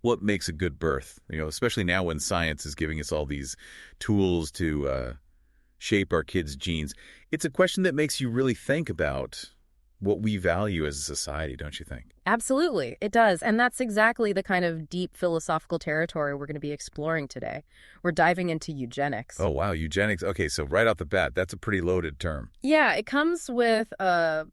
What makes a good birth? Especially now when science is giving us all these tools to shape our kids' genes. It's a question that makes you really think about what we value as a society, don't you think? Absolutely, it does. And that's exactly the kind of deep philosophical territory we're going to be exploring today. We're diving into eugenics. Oh, wow, eugenics. Okay, so right off the bat, that's a pretty loaded term. Yeah, it comes with a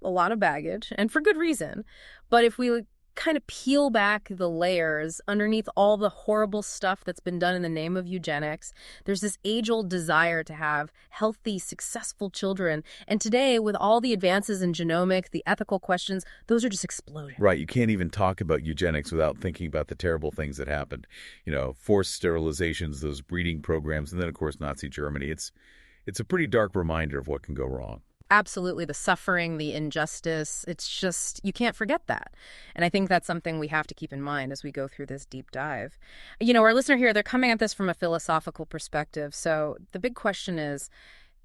lot of baggage, and for good reason. But if we kind of peel back the layers underneath all the horrible stuff that's been done in the name of eugenics, there's this age-old desire to have healthy, successful children. And today, with all the advances in genomics, the ethical questions, those are just exploding. Right, you can't even talk about eugenics without thinking about the terrible things that happened. Forced sterilizations, those breeding programs, and then, of course, Nazi Germany. It's a pretty dark reminder of what can go wrong. Absolutely. The suffering, the injustice, it's just, you can't forget that. And I think that's something we have to keep in mind as we go through this deep dive. Our listener here, they're coming at this from a philosophical perspective. So the big question is,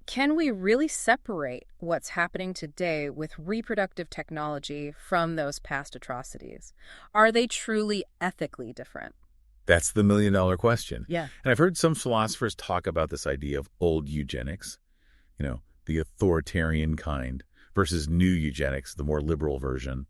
can we really separate what's happening today with reproductive technology from those past atrocities? Are they truly ethically different? That's the million-dollar question. Yeah. And I've heard some philosophers talk about this idea of old eugenics, the authoritarian kind, versus new eugenics, the more liberal version.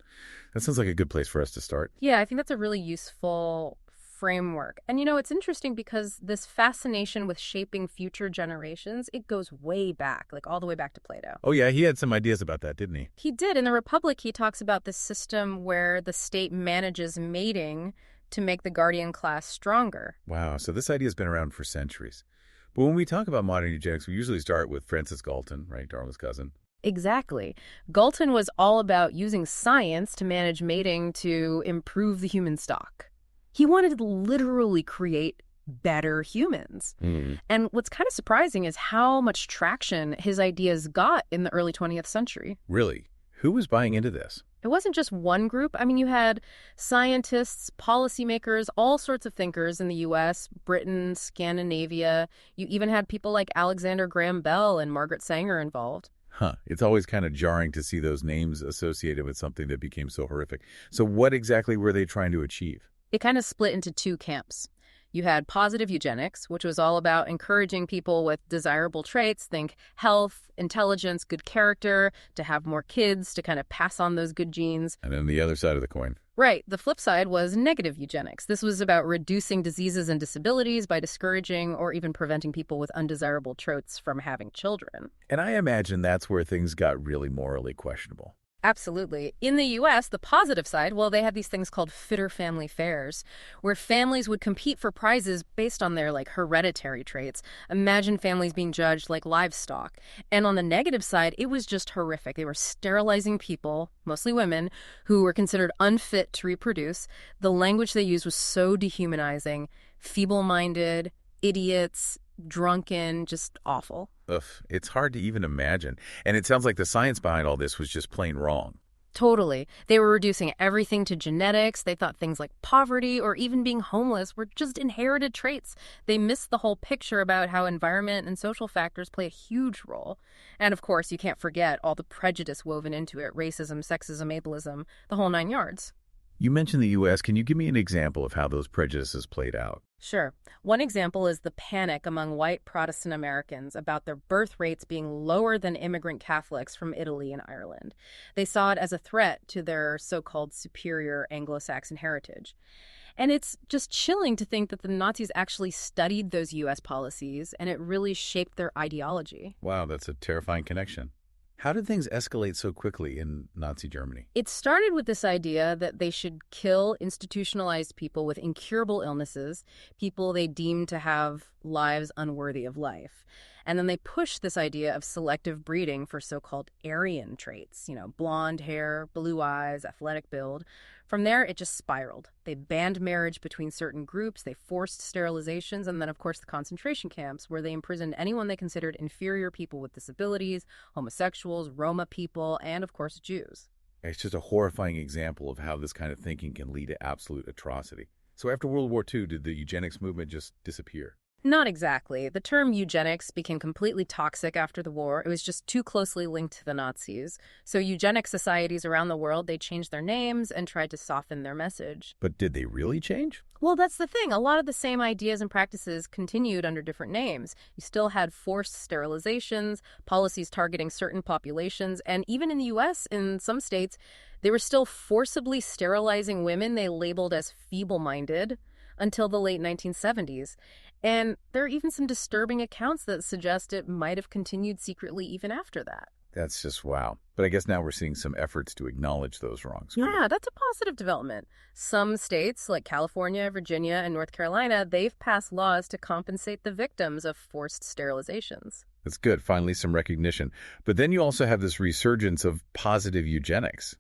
That sounds like a good place for us to start. Yeah, I think that's a really useful framework. And it's interesting because this fascination with shaping future generations, it goes way back, like all the way back to Plato. Oh, yeah, he had some ideas about that, didn't he? He did. In the Republic, he talks about this system where the state manages mating to make the guardian class stronger. Wow, so this idea has been around for centuries. But when we talk about modern eugenics, we usually start with Francis Galton, right, Darwin's cousin. Exactly. Galton was all about using science to manage mating to improve the human stock. He wanted to literally create better humans. And what's kind of surprising is how much traction his ideas got in the early 20th century. Really? Who was buying into this? It wasn't just one group. I mean, you had scientists, policymakers, all sorts of thinkers in the U.S., Britain, Scandinavia. You even had people like Alexander Graham Bell and Margaret Sanger involved. Huh. It's always kind of jarring to see those names associated with something that became so horrific. So what exactly were they trying to achieve? It kind of split into two camps. You had positive eugenics, which was all about encouraging people with desirable traits, think health, intelligence, good character, to have more kids, to kind of pass on those good genes. And then the other side of the coin. Right. The flip side was negative eugenics. This was about reducing diseases and disabilities by discouraging or even preventing people with undesirable traits from having children. And I imagine that's where things got really morally questionable. Absolutely. In the U.S., the positive side, well, they had these things called fitter family fairs, where families would compete for prizes based on their, hereditary traits. Imagine families being judged like livestock. And on the negative side, it was just horrific. They were sterilizing people, mostly women, who were considered unfit to reproduce. The language they used was so dehumanizing, feeble-minded, idiots, drunken, just awful. Ugh, it's hard to even imagine. And it sounds like the science behind all this was just plain wrong. Totally. They were reducing everything to genetics. They thought things like poverty or even being homeless were just inherited traits. They missed the whole picture about how environment and social factors play a huge role. And of course, you can't forget all the prejudice woven into it, racism, sexism, ableism, the whole nine yards. You mentioned the U.S. Can you give me an example of how those prejudices played out? Sure. One example is the panic among white Protestant Americans about their birth rates being lower than immigrant Catholics from Italy and Ireland. They saw it as a threat to their so-called superior Anglo-Saxon heritage. And it's just chilling to think that the Nazis actually studied those U.S. policies and it really shaped their ideology. Wow, that's a terrifying connection. How did things escalate so quickly in Nazi Germany? It started with this idea that they should kill institutionalized people with incurable illnesses, people they deemed to have lives unworthy of life. And then they pushed this idea of selective breeding for so-called Aryan traits, blonde hair, blue eyes, athletic build. From there, it just spiraled. They banned marriage between certain groups, they forced sterilizations, and then, of course, the concentration camps, where they imprisoned anyone they considered inferior people with disabilities, homosexuals, Roma people, and, of course, Jews. It's just a horrifying example of how this kind of thinking can lead to absolute atrocity. So after World War II, did the eugenics movement just disappear? Not exactly. The term eugenics became completely toxic after the war. It was just too closely linked to the Nazis. So eugenic societies around the world, they changed their names and tried to soften their message. But did they really change? Well, that's the thing. A lot of the same ideas and practices continued under different names. You still had forced sterilizations, policies targeting certain populations, and even in the US, in some states, they were still forcibly sterilizing women they labeled as feeble-minded until the late 1970s. And there are even some disturbing accounts that suggest it might have continued secretly even after that. That's just wow. But I guess now we're seeing some efforts to acknowledge those wrongs. Yeah, that's a positive development. Some states, like California, Virginia, and North Carolina, they've passed laws to compensate the victims of forced sterilizations. That's good. Finally, some recognition. But then you also have this resurgence of positive eugenics.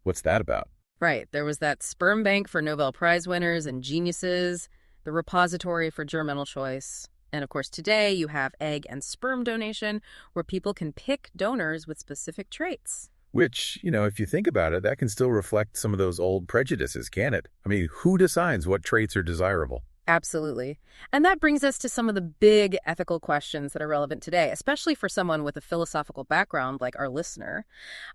What's that about? Right, there was that sperm bank for Nobel Prize winners and geniuses, the repository for germinal choice. And of course, today you have egg and sperm donation, where people can pick donors with specific traits. Which, if you think about it, that can still reflect some of those old prejudices, can it? I mean, who decides what traits are desirable? Absolutely. And that brings us to some of the big ethical questions that are relevant today, especially for someone with a philosophical background like our listener.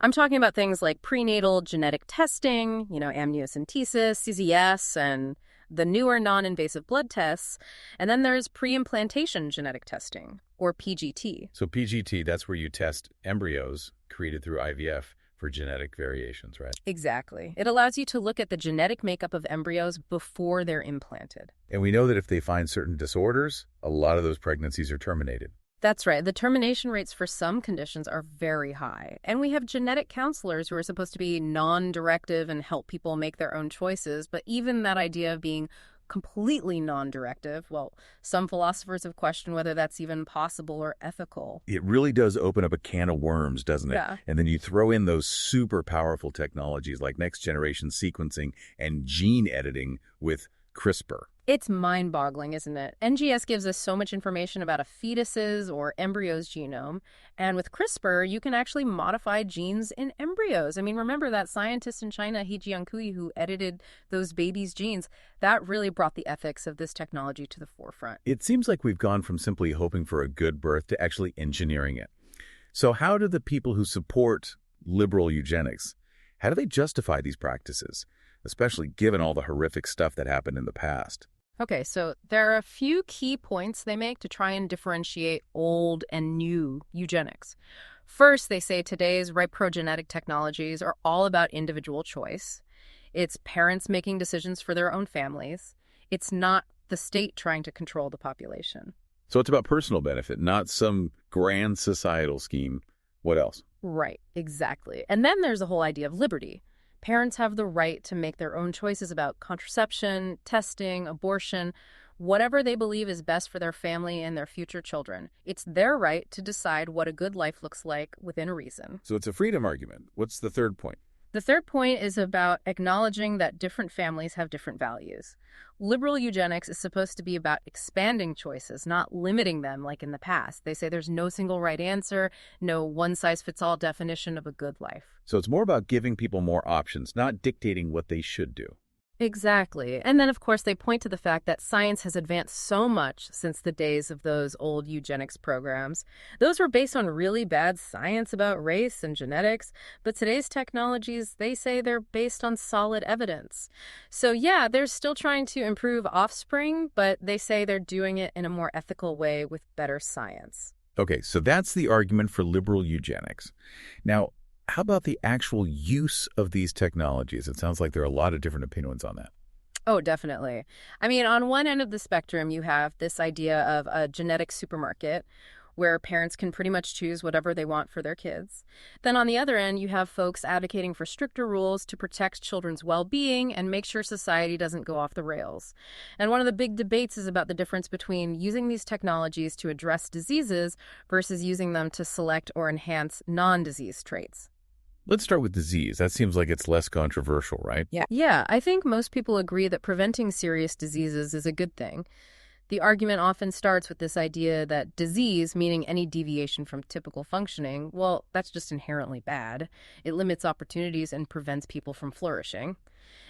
I'm talking about things like prenatal genetic testing, amniocentesis, CZS, and the newer non-invasive blood tests. And then there's pre-implantation genetic testing, or PGT. So PGT, that's where you test embryos created through IVF for genetic variations, right? Exactly. It allows you to look at the genetic makeup of embryos before they're implanted. And we know that if they find certain disorders, a lot of those pregnancies are terminated. That's right. The termination rates for some conditions are very high. And we have genetic counselors who are supposed to be non-directive and help people make their own choices. But even that idea of being completely non-directive, well, some philosophers have questioned whether that's even possible or ethical. It really does open up a can of worms, doesn't it? Yeah. And then you throw in those super powerful technologies like next-generation sequencing and gene editing with CRISPR. It's mind-boggling, isn't it? NGS gives us so much information about a fetus's or embryo's genome. And with CRISPR, you can actually modify genes in embryos. I mean, remember that scientist in China, He Jiankui, who edited those babies' genes? That really brought the ethics of this technology to the forefront. It seems like we've gone from simply hoping for a good birth to actually engineering it. So how do the people who support liberal eugenics, how do they justify these practices, especially given all the horrific stuff that happened in the past? Okay, so there are a few key points they make to try and differentiate old and new eugenics. First, they say today's ripogenetic technologies are all about individual choice. It's parents making decisions for their own families. It's not the state trying to control the population. So it's about personal benefit, not some grand societal scheme. What else? Right, exactly. And then there's the whole idea of liberty. Parents have the right to make their own choices about contraception, testing, abortion, whatever they believe is best for their family and their future children. It's their right to decide what a good life looks like within reason. So it's a freedom argument. What's the third point? The third point is about acknowledging that different families have different values. Liberal eugenics is supposed to be about expanding choices, not limiting them like in the past. They say there's no single right answer, no one-size-fits-all definition of a good life. So it's more about giving people more options, not dictating what they should do. Exactly. And then, of course, they point to the fact that science has advanced so much since the days of those old eugenics programs. Those were based on really bad science about race and genetics, but today's technologies, they say they're based on solid evidence. So yeah, they're still trying to improve offspring, but they say they're doing it in a more ethical way with better science. Okay, so that's the argument for liberal eugenics. Now, how about the actual use of these technologies? It sounds like there are a lot of different opinions on that. Oh, definitely. I mean, on one end of the spectrum, you have this idea of a genetic supermarket where parents can pretty much choose whatever they want for their kids. Then on the other end, you have folks advocating for stricter rules to protect children's well-being and make sure society doesn't go off the rails. And one of the big debates is about the difference between using these technologies to address diseases versus using them to select or enhance non-disease traits. Let's start with disease. That seems like it's less controversial, right? Yeah, I think most people agree that preventing serious diseases is a good thing. The argument often starts with this idea that disease, meaning any deviation from typical functioning, well, that's just inherently bad. It limits opportunities and prevents people from flourishing.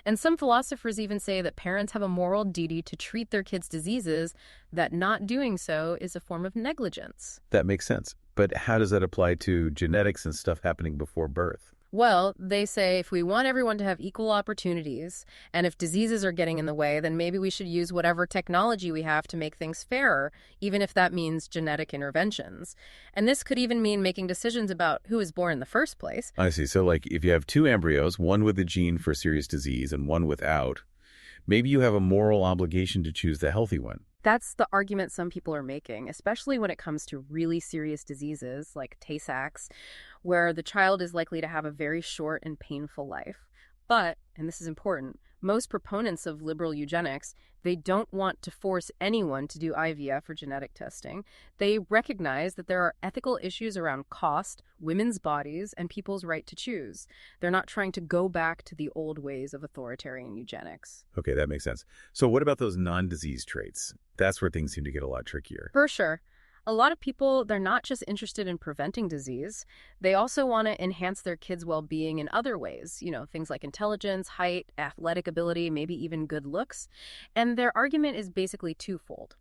And some philosophers even say that parents have a moral duty to treat their kids' diseases, that not doing so is a form of negligence. That makes sense. But how does that apply to genetics and stuff happening before birth? Well, they say if we want everyone to have equal opportunities, and if diseases are getting in the way, then maybe we should use whatever technology we have to make things fairer, even if that means genetic interventions. And this could even mean making decisions about who is born in the first place. I see. So, like, if you have two embryos, one with a gene for serious disease and one without, maybe you have a moral obligation to choose the healthy one. That's the argument some people are making, especially when it comes to really serious diseases like Tay-Sachs, where the child is likely to have a very short and painful life. But, and this is important, most proponents of liberal eugenics, they don't want to force anyone to do IVF or genetic testing. They recognize that there are ethical issues around cost, women's bodies, and people's right to choose. They're not trying to go back to the old ways of authoritarian eugenics. Okay, that makes sense. So what about those non-disease traits? That's where things seem to get a lot trickier. For sure. A lot of people, they're not just interested in preventing disease. They also want to enhance their kids' well-being in other ways, things like intelligence, height, athletic ability, maybe even good looks. And their argument is basically twofold.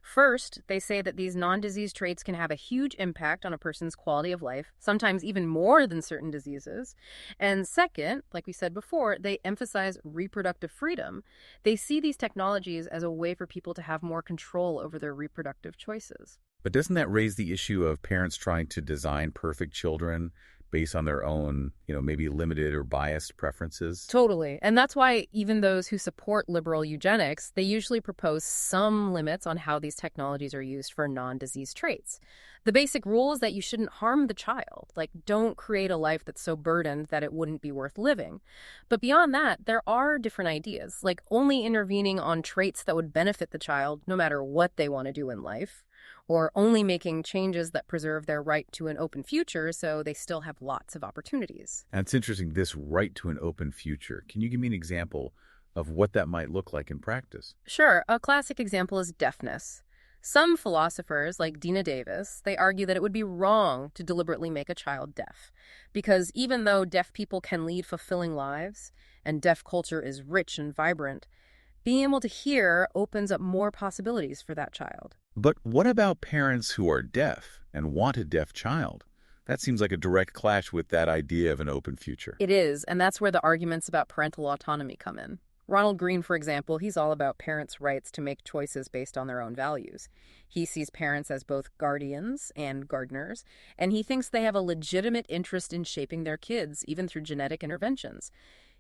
First, they say that these non-disease traits can have a huge impact on a person's quality of life, sometimes even more than certain diseases. And second, like we said before, they emphasize reproductive freedom. They see these technologies as a way for people to have more control over their reproductive choices. But doesn't that raise the issue of parents trying to design perfect children based on their own, maybe limited or biased preferences? Totally. And that's why even those who support liberal eugenics, they usually propose some limits on how these technologies are used for non-disease traits. The basic rule is that you shouldn't harm the child. Like, don't create a life that's so burdened that it wouldn't be worth living. But beyond that, there are different ideas, like only intervening on traits that would benefit the child no matter what they want to do in life, or only making changes that preserve their right to an open future so they still have lots of opportunities. And it's interesting, this right to an open future. Can you give me an example of what that might look like in practice? Sure. A classic example is deafness. Some philosophers, like Dina Davis, they argue that it would be wrong to deliberately make a child deaf, because even though deaf people can lead fulfilling lives, and deaf culture is rich and vibrant, being able to hear opens up more possibilities for that child. But what about parents who are deaf and want a deaf child? That seems like a direct clash with that idea of an open future. It is, and that's where the arguments about parental autonomy come in. Ronald Green, for example, he's all about parents' rights to make choices based on their own values. He sees parents as both guardians and gardeners, and he thinks they have a legitimate interest in shaping their kids, even through genetic interventions.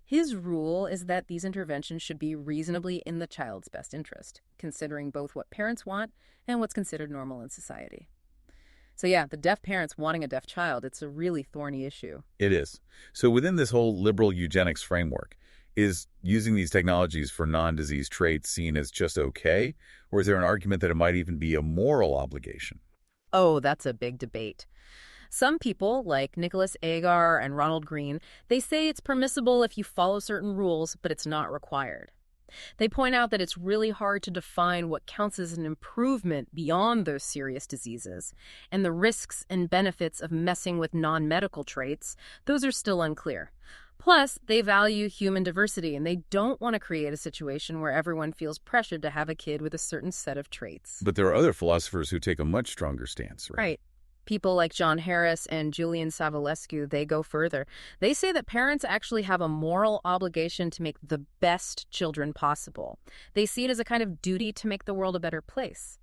His rule is that these interventions should be reasonably in the child's best interest, considering both what parents want and what's considered normal in society. So yeah, the deaf parents wanting a deaf child, it's a really thorny issue. It is. So within this whole liberal eugenics framework, is using these technologies for non-disease traits seen as just okay? Or is there an argument that it might even be a moral obligation? Oh, that's a big debate. Some people, like Nicholas Agar and Ronald Green, they say it's permissible if you follow certain rules, but it's not required. They point out that it's really hard to define what counts as an improvement beyond those serious diseases, and the risks and benefits of messing with non-medical traits, those are still unclear. Plus, they value human diversity, and they don't want to create a situation where everyone feels pressured to have a kid with a certain set of traits. But there are other philosophers who take a much stronger stance, right? Right. People like John Harris and Julian Savulescu, they go further. They say that parents actually have a moral obligation to make the best children possible. They see it as a kind of duty to make the world a better place.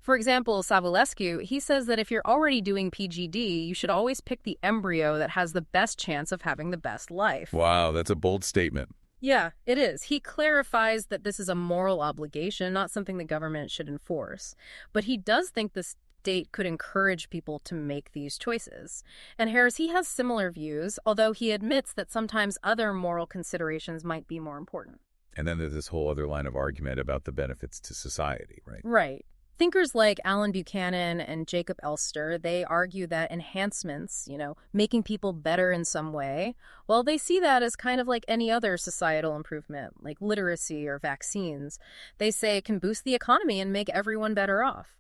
For example, Savulescu, he says that if you're already doing PGD, you should always pick the embryo that has the best chance of having the best life. Wow, that's a bold statement. Yeah, it is. He clarifies that this is a moral obligation, not something the government should enforce. But he does think the state could encourage people to make these choices. And Harris, he has similar views, although he admits that sometimes other moral considerations might be more important. And then there's this whole other line of argument about the benefits to society, right? Right. Thinkers like Alan Buchanan and Jacob Elster, they argue that enhancements, making people better in some way, well, they see that as kind of like any other societal improvement, like literacy or vaccines. They say it can boost the economy and make everyone better off.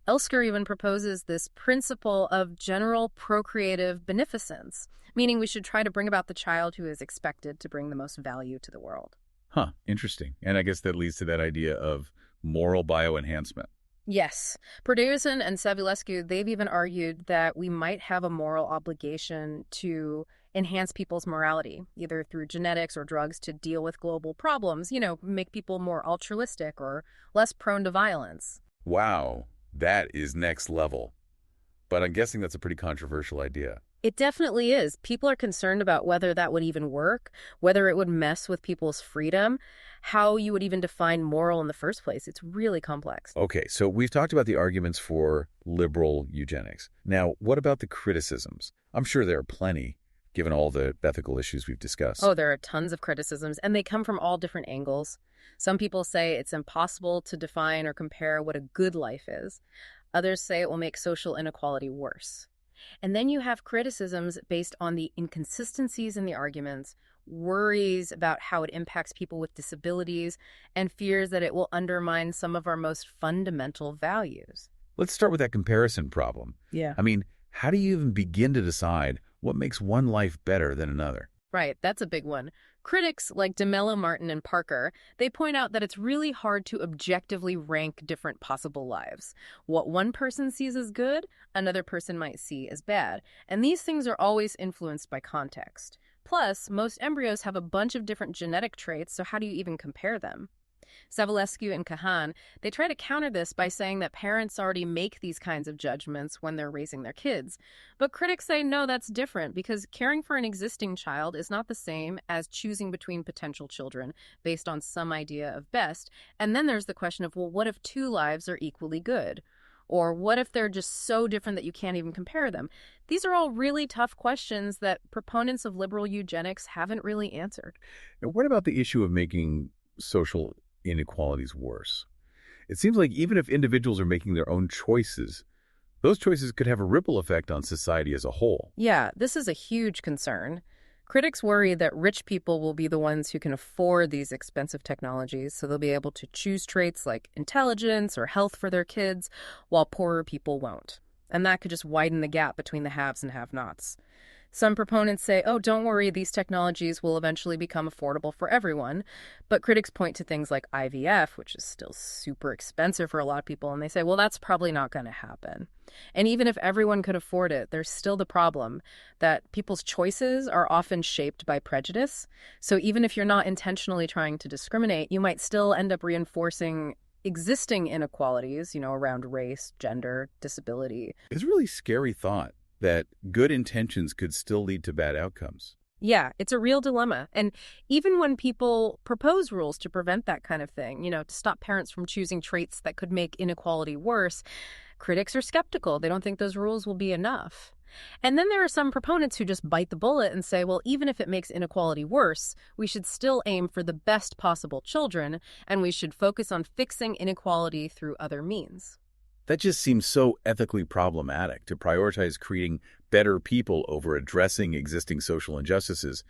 Elster even proposes this principle of general procreative beneficence, meaning we should try to bring about the child who is expected to bring the most value to the world. Huh, interesting. And I guess that leads to that idea of moral bioenhancement. Yes. Perduzin and Savulescu, they've even argued that we might have a moral obligation to enhance people's morality, either through genetics or drugs to deal with global problems, make people more altruistic or less prone to violence. Wow, that is next level. But I'm guessing that's a pretty controversial idea. It definitely is. People are concerned about whether that would even work, whether it would mess with people's freedom, how you would even define moral in the first place. It's really complex. Okay, so we've talked about the arguments for liberal eugenics. Now, what about the criticisms? I'm sure there are plenty, given all the ethical issues we've discussed. Oh, there are tons of criticisms, and they come from all different angles. Some people say it's impossible to define or compare what a good life is. Others say it will make social inequality worse. And then you have criticisms based on the inconsistencies in the arguments, worries about how it impacts people with disabilities, and fears that it will undermine some of our most fundamental values. Let's start with that comparison problem. Yeah. I mean, how do you even begin to decide what makes one life better than another? Right, that's a big one. Critics like DeMello, Martin, and Parker, they point out that it's really hard to objectively rank different possible lives. What one person sees as good, another person might see as bad. And these things are always influenced by context. Plus, most embryos have a bunch of different genetic traits, so how do you even compare them? Savulescu and Kahan, they try to counter this by saying that parents already make these kinds of judgments when they're raising their kids. But critics say no, that's different because caring for an existing child is not the same as choosing between potential children based on some idea of best. And then there's the question of, well, what if two lives are equally good? Or what if they're just so different that you can't even compare them? These are all really tough questions that proponents of liberal eugenics haven't really answered. And what about the issue of making social inequalities worse? It seems like even if individuals are making their own choices, those choices could have a ripple effect on society as a whole. Yeah, this is a huge concern. Critics worry that rich people will be the ones who can afford these expensive technologies, so they'll be able to choose traits like intelligence or health for their kids, while poorer people won't. And that could just widen the gap between the haves and have-nots. Some proponents say, oh, don't worry, these technologies will eventually become affordable for everyone. But critics point to things like IVF, which is still super expensive for a lot of people, and they say, well, that's probably not going to happen. And even if everyone could afford it, there's still the problem that people's choices are often shaped by prejudice. So even if you're not intentionally trying to discriminate, you might still end up reinforcing existing inequalities, around race, gender, disability. It's a really scary thought that good intentions could still lead to bad outcomes. Yeah, it's a real dilemma. And even when people propose rules to prevent that kind of thing, to stop parents from choosing traits that could make inequality worse, critics are skeptical. They don't think those rules will be enough. And then there are some proponents who just bite the bullet and say, well, even if it makes inequality worse, we should still aim for the best possible children, and we should focus on fixing inequality through other means. That just seems so ethically problematic, to prioritize creating better people over addressing existing social injustices.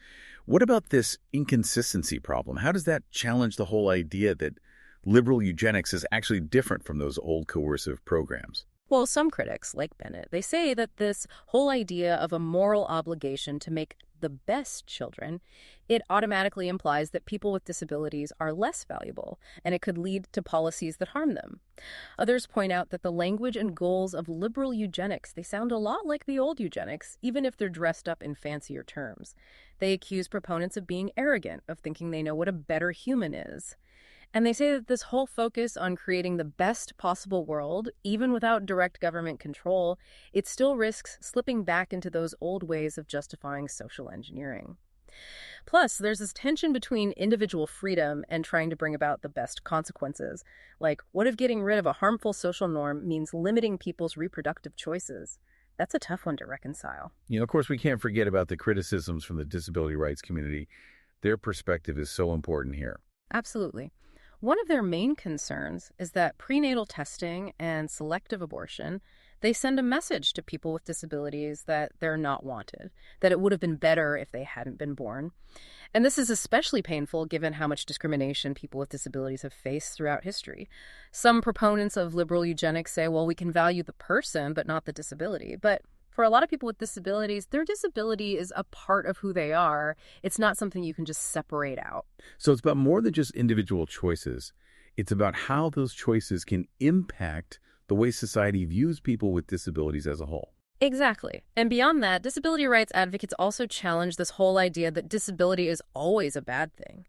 What about this inconsistency problem? How does that challenge the whole idea that liberal eugenics is actually different from those old coercive programs? Well, some critics, like Bennett, they say that this whole idea of a moral obligation to make the best children, it automatically implies that people with disabilities are less valuable, and it could lead to policies that harm them. Others point out that the language and goals of liberal eugenics, they sound a lot like the old eugenics, even if they're dressed up in fancier terms. They accuse proponents of being arrogant, of thinking they know what a better human is. And they say that this whole focus on creating the best possible world, even without direct government control, it still risks slipping back into those old ways of justifying social engineering. Plus, there's this tension between individual freedom and trying to bring about the best consequences. Like, what if getting rid of a harmful social norm means limiting people's reproductive choices? That's a tough one to reconcile. Of course, we can't forget about the criticisms from the disability rights community. Their perspective is so important here. Absolutely. One of their main concerns is that prenatal testing and selective abortion, they send a message to people with disabilities that they're not wanted, that it would have been better if they hadn't been born. And this is especially painful given how much discrimination people with disabilities have faced throughout history. Some proponents of liberal eugenics say, well, we can value the person, but not the disability. But for a lot of people with disabilities, their disability is a part of who they are. It's not something you can just separate out. So it's about more than just individual choices. It's about how those choices can impact the way society views people with disabilities as a whole. Exactly. And beyond that, disability rights advocates also challenge this whole idea that disability is always a bad thing.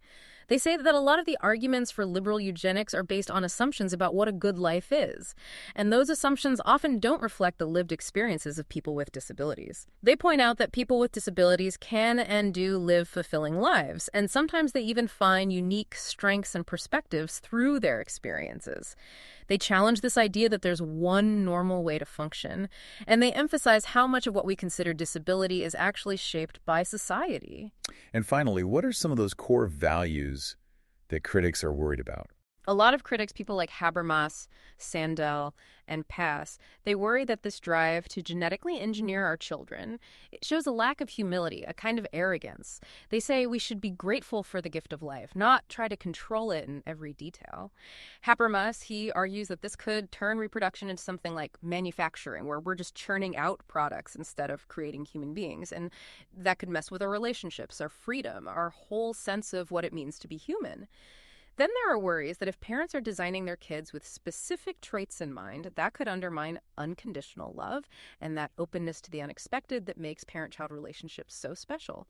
They say that a lot of the arguments for liberal eugenics are based on assumptions about what a good life is. And those assumptions often don't reflect the lived experiences of people with disabilities. They point out that people with disabilities can and do live fulfilling lives, and sometimes they even find unique strengths and perspectives through their experiences. They challenge this idea that there's one normal way to function, and they emphasize how much of what we consider disability is actually shaped by society. And finally, what are some of those core values that critics are worried about? A lot of critics, people like Habermas, Sandel, and Pass, they worry that this drive to genetically engineer our children, it shows a lack of humility, a kind of arrogance. They say we should be grateful for the gift of life, not try to control it in every detail. Habermas, he argues that this could turn reproduction into something like manufacturing, where we're just churning out products instead of creating human beings. And that could mess with our relationships, our freedom, our whole sense of what it means to be human. Then there are worries that if parents are designing their kids with specific traits in mind, that could undermine unconditional love and that openness to the unexpected that makes parent-child relationships so special.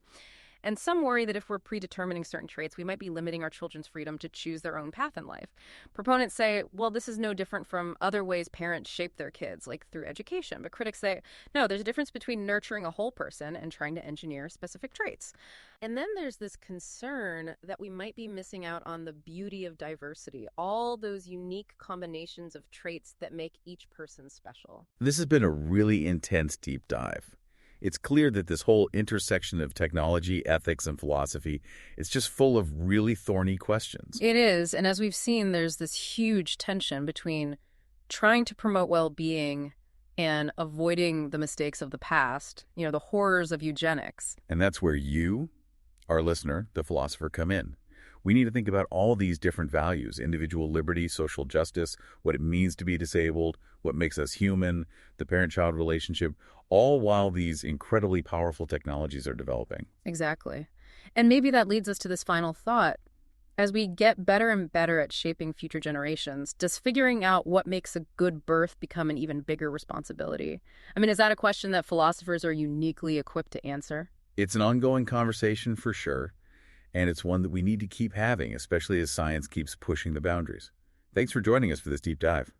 And some worry that if we're predetermining certain traits, we might be limiting our children's freedom to choose their own path in life. Proponents say, well, this is no different from other ways parents shape their kids, like through education. But critics say, no, there's a difference between nurturing a whole person and trying to engineer specific traits. And then there's this concern that we might be missing out on the beauty of diversity, all those unique combinations of traits that make each person special. This has been a really intense deep dive. It's clear that this whole intersection of technology, ethics, and philosophy is just full of really thorny questions. It is, and as we've seen, there's this huge tension between trying to promote well-being and avoiding the mistakes of the past, the horrors of eugenics. And that's where you, our listener, the philosopher, come in. We need to think about all these different values: individual liberty, social justice, what it means to be disabled, what makes us human, the parent-child relationship, all while these incredibly powerful technologies are developing. Exactly. And maybe that leads us to this final thought. As we get better and better at shaping future generations, does figuring out what makes a good birth become an even bigger responsibility? I mean, is that a question that philosophers are uniquely equipped to answer? It's an ongoing conversation for sure, and it's one that we need to keep having, especially as science keeps pushing the boundaries. Thanks for joining us for this deep dive.